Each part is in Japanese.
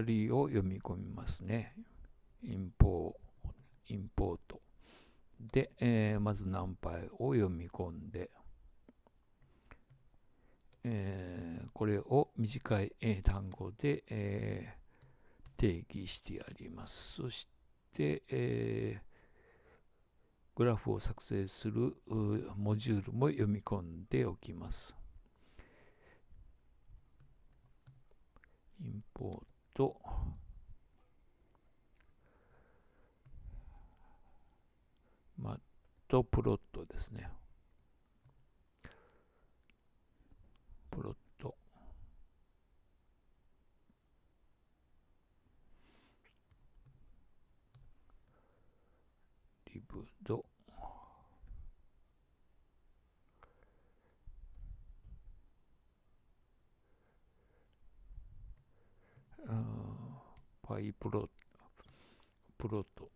リを読み込みますね。インポートで、まずナンパイを読み込んで、これを短い単語で、定義してやります。そして、グラフを作成するモジュールも読み込んでおきます。インポートマットプロットですね。プロットリブドパイプロット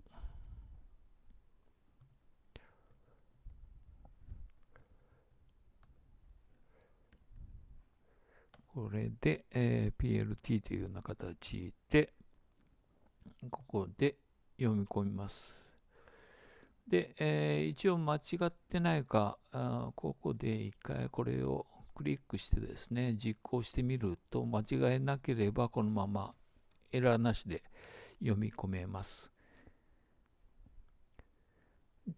これで、PLT というような形でここで読み込みます。で、一応間違ってないか、ここで一回これをクリックしてですね、実行してみると、間違いなければこのままエラーなしで読み込めます。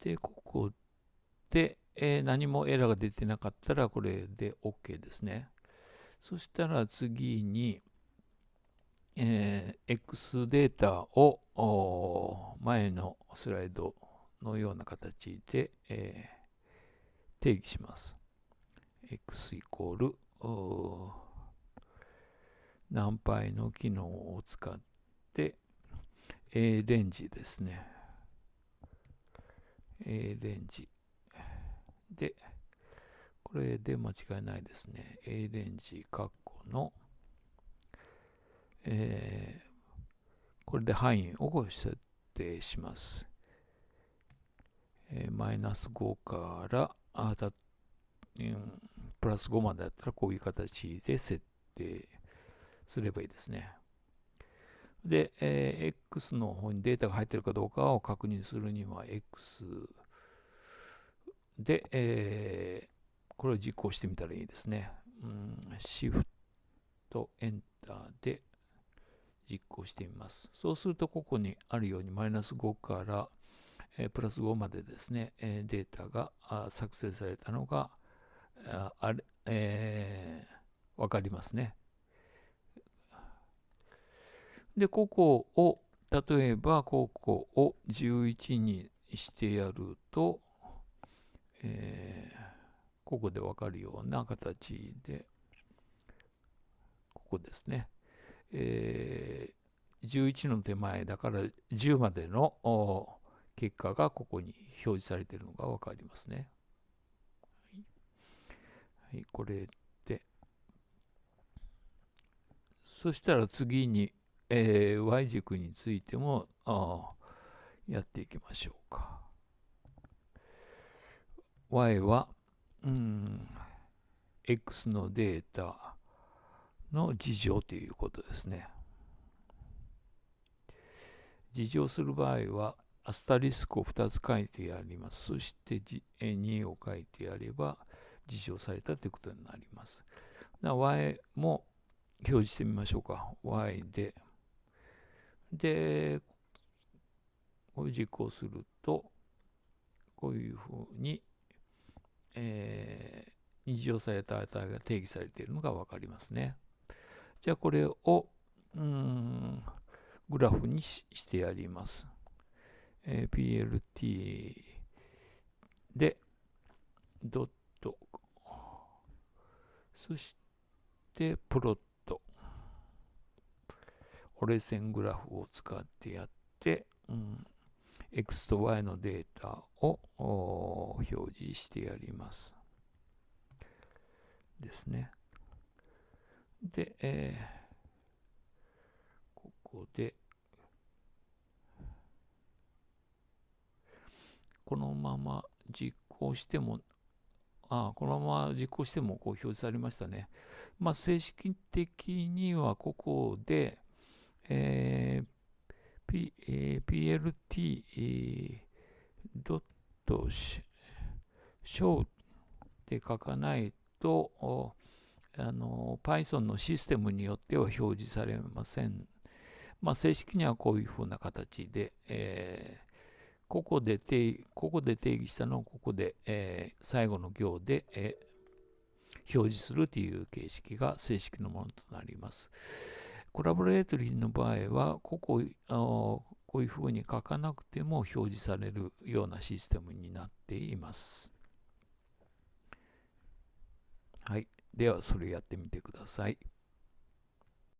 で、ここで、何もエラーが出てなかったらこれで OK ですね。そしたら次に、X データを前のスライドのような形で、定義します。X イコールナンパイの機能を使って A レンジですね。A レンジで、これで間違いないですね。A レンジ括弧の、これで範囲を設定します。マイナス5からプラス5までだったらこういう形で設定すればいいですね。で、X の方にデータが入っているかどうかを確認するには X で、これを実行してみたらいいですね。シフトエンターで実行してみます。そうするとここにあるようにマイナス5からプラス5までですね、データが作成されたのがわかりますね。で、ここを、例えばここを11にしてやると、ここでわかるような形で、ここですね。11の手前だから10までの結果がここに表示されているのがわかりますね。はい、これで。そしたら次に、y 軸についてもやっていきましょうか。y は、x のデータの事情ということですね。事情する場合は、アスタリスクを2つ書いてやります。そして2を書いてやれば、事情されたということになります。y も表示してみましょうか。y で。で、これ実行すると、こういうふうに、二次乗された値が定義されているのが分かりますね。じゃあこれをグラフにしてやります。PLT でドット、そしてプロット、折れ線グラフを使ってやって、X と Y のデータを表示してやります。ですね。で、ここで、このまま実行しても、このまま実行してもこう表示されましたね。正式的にはここで、plt ドットshow って書かないと、Python のシステムによっては表示されません。正式にはこういうふうな形で、ここで定義したのをここで、最後の行で、表示するという形式が正式なものとなります。コラボレートリーの場合は、こういうふうに書かなくても表示されるようなシステムになっています。はい。では、それやってみてください。